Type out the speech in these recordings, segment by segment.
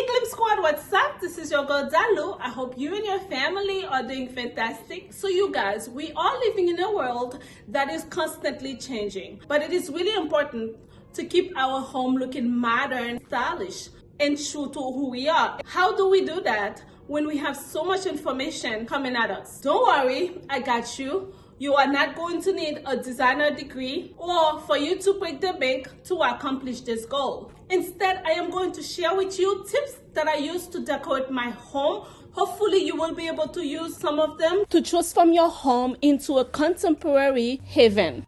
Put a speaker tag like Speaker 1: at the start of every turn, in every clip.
Speaker 1: Hey Glam Squad, what's up? This is your girl Dalou. I hope you and your family are doing fantastic. So you guys, we are living in a world that is constantly changing, but it is really important to keep our home looking modern, stylish, and true to who we are. How do we do that when we have so much information coming at us? Don't worry, I got you. You are not going to need a designer degree or for you to break the bank to accomplish this goal. Instead, I am going to share with you tips that I use to decorate my home. Hopefully, you will be able to use some of them to transform your home into a contemporary haven.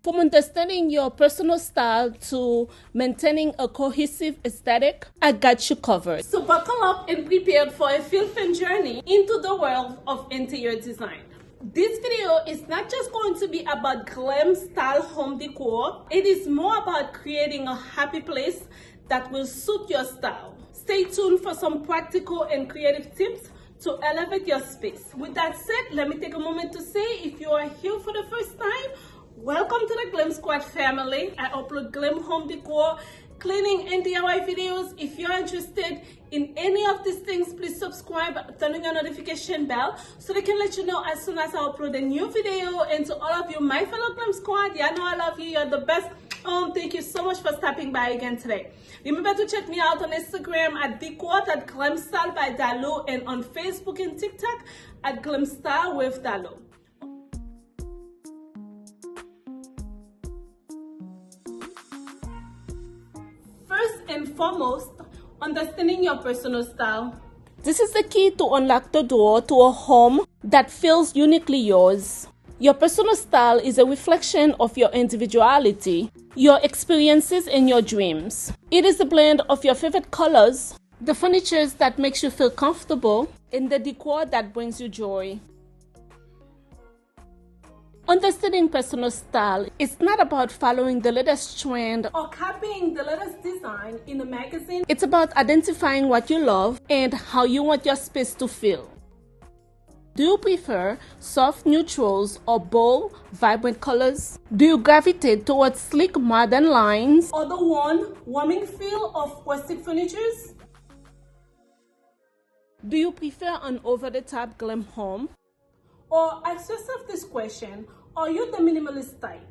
Speaker 1: From understanding your personal style to maintaining a cohesive aesthetic, I got you covered. So buckle up and prepare for a fun journey into the world of interior design. This video is not just going to be about glam style home decor. It is more about creating a happy place that will suit your style. Stay tuned for some practical and creative tips to elevate your space. With that said, let me take a moment to say, if you are here for the first time, welcome to the Glam Squad family. I upload glam home decor, cleaning, and DIY videos. If you're interested in any of these things, please subscribe, turn on your notification bell so they can let you know as soon as I upload a new video. And to all of you, my fellow Glam Squad, y'all know I love you. You're the best. Thank you so much for stopping by again today. Remember to check me out on Instagram at Decor@GlamStyle by Dalou, and on Facebook and TikTok at GlamStyle with Dalou. First and foremost, understanding your personal style. This is the key to unlock the door to a home that feels uniquely yours. Your personal style is a reflection of your individuality, your experiences, and your dreams. It is a blend of your favorite colors, the furniture that makes you feel comfortable, and the decor that brings you joy. Understanding personal style is not about following the latest trend or copying the latest design in a magazine. It's about identifying what you love and how you want your space to feel. Do you prefer soft neutrals or bold, vibrant colors? Do you gravitate towards sleek, modern lines or the warming feel of rustic furniture? Do you prefer an over-the-top glam home? Or ask yourself this question, are you the minimalist type?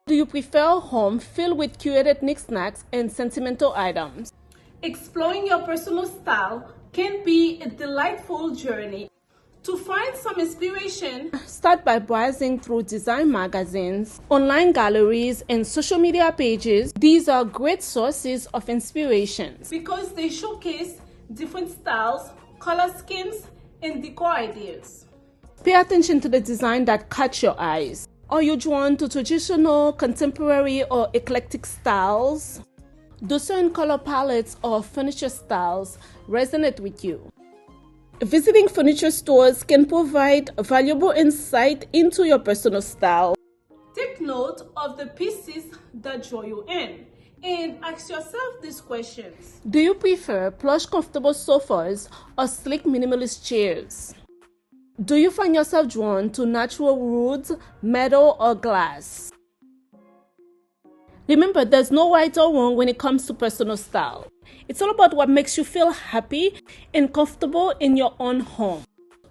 Speaker 1: Do you prefer a home filled with curated knickknacks and sentimental items? Exploring your personal style can be a delightful journey. To find some inspiration, start by browsing through design magazines, online galleries, and social media pages. These are great sources of inspiration because they showcase different styles, color schemes, and decor ideas. Pay attention to the design that catch your eyes. Are you drawn to traditional, contemporary, or eclectic styles? Do certain color palettes or furniture styles resonate with you? Visiting furniture stores can provide valuable insight into your personal style. Take note of the pieces that draw you in and ask yourself these questions. Do you prefer plush, comfortable sofas or sleek, minimalist chairs? Do you find yourself drawn to natural woods, metal, or glass? Remember, there's no right or wrong when it comes to personal style. It's all about what makes you feel happy and comfortable in your own home.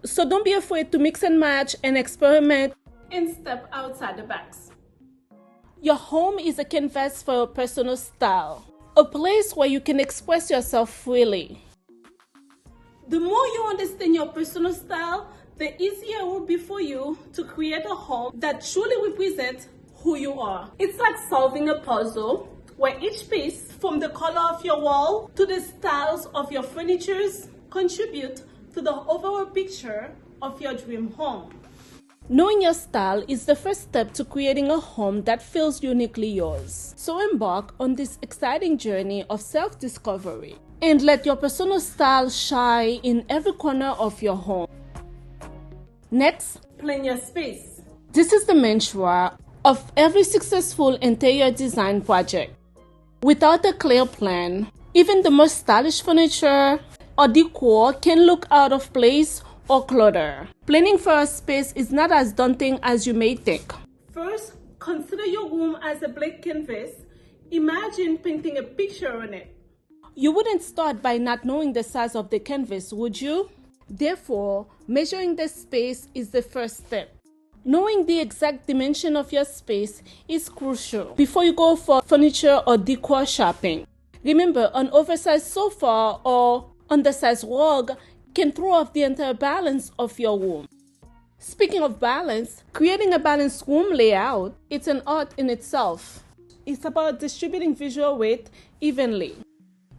Speaker 1: So don't be afraid to mix and match and experiment and step outside the box. Your home is a canvas for your personal style, a place where you can express yourself freely. The more you understand your personal style, the easier it will be for you to create a home that truly represents who you are. It's like solving a puzzle where each piece, from the color of your wall to the styles of your furniture, contribute to the overall picture of your dream home. Knowing your style is the first step to creating a home that feels uniquely yours. So embark on this exciting journey of self-discovery and let your personal style shine in every corner of your home. Next, plan your space. This is the mantra of every successful interior design project. Without a clear plan, even the most stylish furniture or decor can look out of place or clutter. Planning for a space is not as daunting as you may think. First, consider your room as a blank canvas. Imagine painting a picture on it. You wouldn't start by not knowing the size of the canvas, would you? Therefore, measuring the space is the first step. Knowing the exact dimension of your space is crucial before you go for furniture or decor shopping. Remember, an oversized sofa or undersized rug can throw off the entire balance of your room. Speaking of balance, creating a balanced room layout, it's an art in itself. It's about distributing visual weight evenly.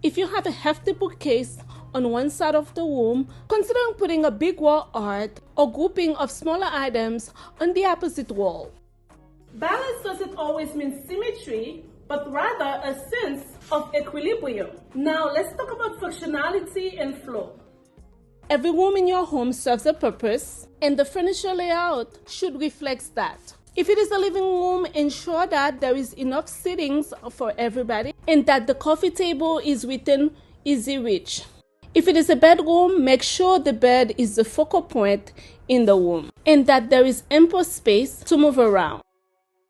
Speaker 1: If you have a hefty bookcase on one side of the room, consider putting a big wall art or grouping of smaller items on the opposite wall. Balance doesn't always mean symmetry, but rather a sense of equilibrium. Now let's talk about functionality and flow. Every room in your home serves a purpose, and the furniture layout should reflect that. If it is a living room, ensure that there is enough sittings for everybody and that the coffee table is within easy reach. If it is a bedroom, make sure the bed is the focal point in the room and that there is ample space to move around.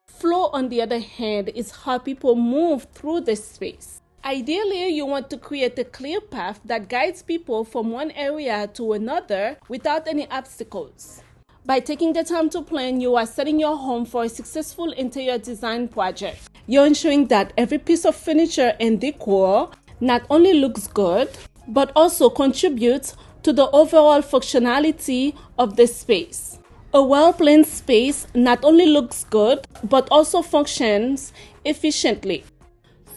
Speaker 1: Flow, on the other hand, is how people move through the space. Ideally, you want to create a clear path that guides people from one area to another without any obstacles. By taking the time to plan, you are setting your home for a successful interior design project. You're ensuring that every piece of furniture and decor not only looks good, but also contributes to the overall functionality of the space. A well-planned space not only looks good, but also functions efficiently.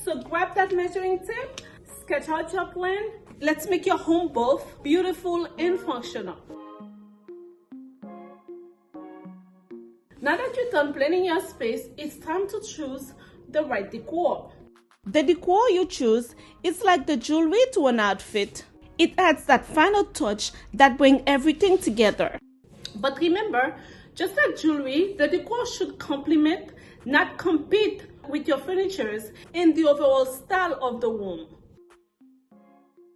Speaker 1: So grab that measuring tape, sketch out your plan. Let's make your home both beautiful and functional. Now that you're done planning your space, it's time to choose the right decor. The decor you choose is like the jewelry to an outfit. It adds that final touch that brings everything together. But remember, just like jewelry, the decor should complement, not compete with your furniture and the overall style of the room.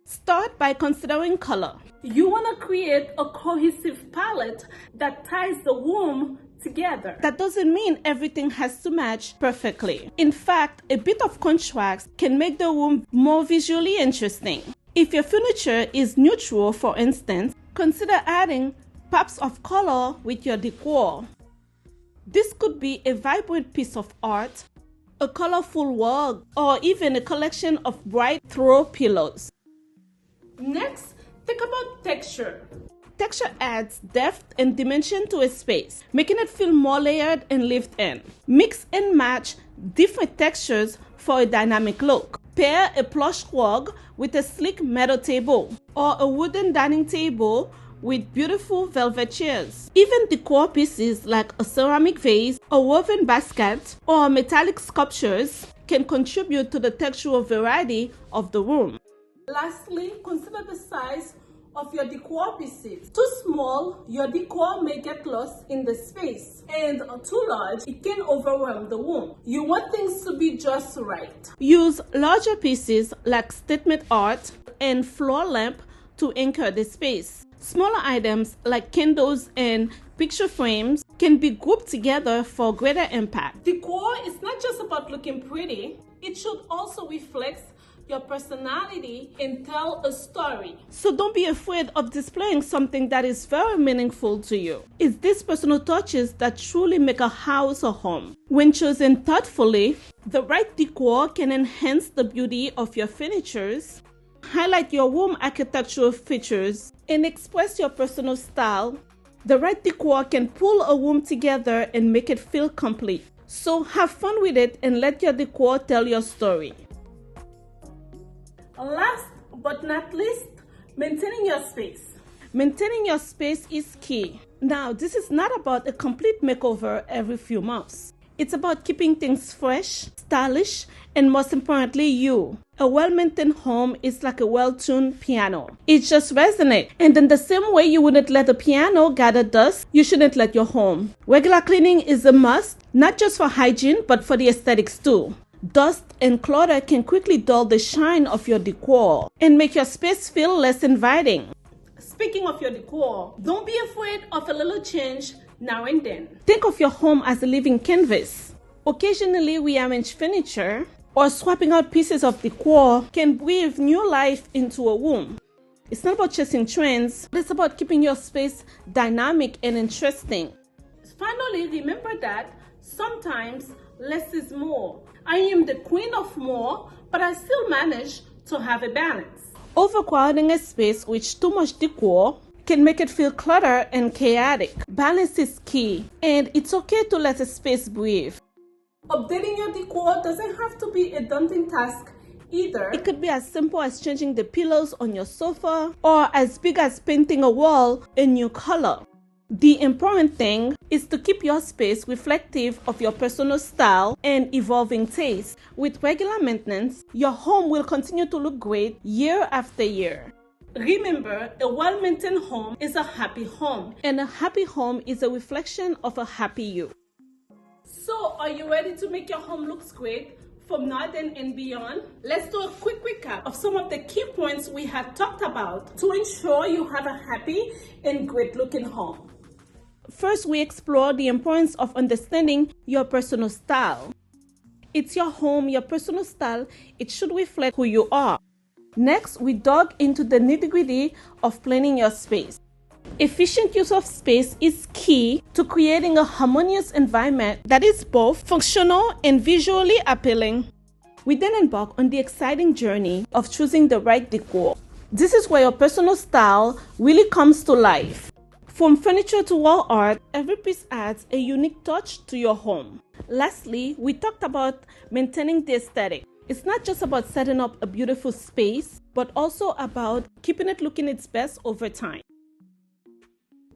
Speaker 1: Start by considering color. You want to create a cohesive palette that ties the room together. That doesn't mean everything has to match perfectly. In fact, a bit of contrast can make the room more visually interesting. If your furniture is neutral, for instance, consider adding pops of color with your decor. This could be a vibrant piece of art, a colorful rug, or even a collection of bright throw pillows. Next, think about texture. Texture adds depth and dimension to a space, making it feel more layered and lived in. Mix and match different textures for a dynamic look. Pair a plush rug with a sleek metal table or a wooden dining table with beautiful velvet chairs. Even decor pieces like a ceramic vase, a woven basket, or metallic sculptures can contribute to the textural variety of the room. Lastly, consider the size of your decor pieces. Too small, your decor may get lost in the space, and too large, it can overwhelm the room. You want things to be just right. Use larger pieces like statement art and floor lamp to anchor the space. Smaller items like candles and picture frames can be grouped together for greater impact. Decor is not just about looking pretty, it should also reflect your personality and tell a story. So don't be afraid of displaying something that is very meaningful to you. It's these personal touches that truly make a house a home. When chosen thoughtfully, the right decor can enhance the beauty of your furniture, highlight your room architectural features, and express your personal style. The right decor can pull a room together and make it feel complete. So have fun with it and let your decor tell your story. Last but not least, maintaining your space. Maintaining your space is key. Now, this is not about a complete makeover every few months. It's about keeping things fresh, stylish, and most importantly, you. A well-maintained home is like a well-tuned piano. It just resonates. And in the same way you wouldn't let a piano gather dust, you shouldn't let your home. Regular cleaning is a must, not just for hygiene, but for the aesthetics too. Dust and clutter can quickly dull the shine of your decor and make your space feel less inviting. Speaking of your decor, don't be afraid of a little change now and then. Think of your home as a living canvas. Occasionally rearrange furniture, or swapping out pieces of decor can breathe new life into a room. It's not about chasing trends, but it's about keeping your space dynamic and interesting. Finally, remember that sometimes less is more. I am the queen of more, but I still manage to have a balance. Overcrowding a space with too much decor can make it feel cluttered and chaotic. Balance is key, and it's okay to let a space breathe. Updating your decor doesn't have to be a daunting task either. It could be as simple as changing the pillows on your sofa, or as big as painting a wall a new color. The important thing is to keep your space reflective of your personal style and evolving taste. With regular maintenance, your home will continue to look great year after year. Remember, a well-maintained home is a happy home, and a happy home is a reflection of a happy you. So, are you ready to make your home look great from now and beyond? Let's do a quick recap of some of the key points we have talked about to ensure you have a happy and great-looking home. First, we explore the importance of understanding your personal style. It's your home, your personal style. It should reflect who you are. Next, we dug into the nitty-gritty of planning your space. Efficient use of space is key to creating a harmonious environment that is both functional and visually appealing. We then embark on the exciting journey of choosing the right decor. This is where your personal style really comes to life. From furniture to wall art, every piece adds a unique touch to your home. Lastly, we talked about maintaining the aesthetic. It's not just about setting up a beautiful space, but also about keeping it looking its best over time.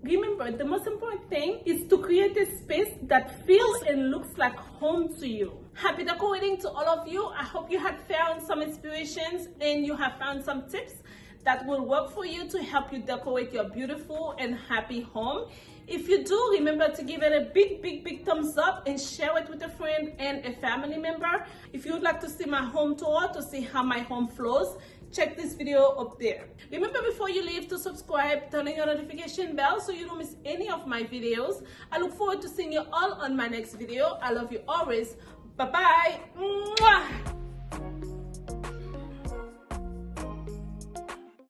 Speaker 1: Remember, the most important thing is to create a space that feels and looks like home to you. Happy decorating to all of you. I hope you have found some inspirations and you have found some tips that will work for you to help you decorate your beautiful and happy home. If you do, remember to give it a big thumbs up and share it with a friend and a family member. If you would like to see my home tour to see how my home flows, check this video up there. Remember, before you leave, to subscribe, turn on your notification bell so you don't miss any of my videos. I look forward to seeing you all on my next video. I love you always. Bye-bye.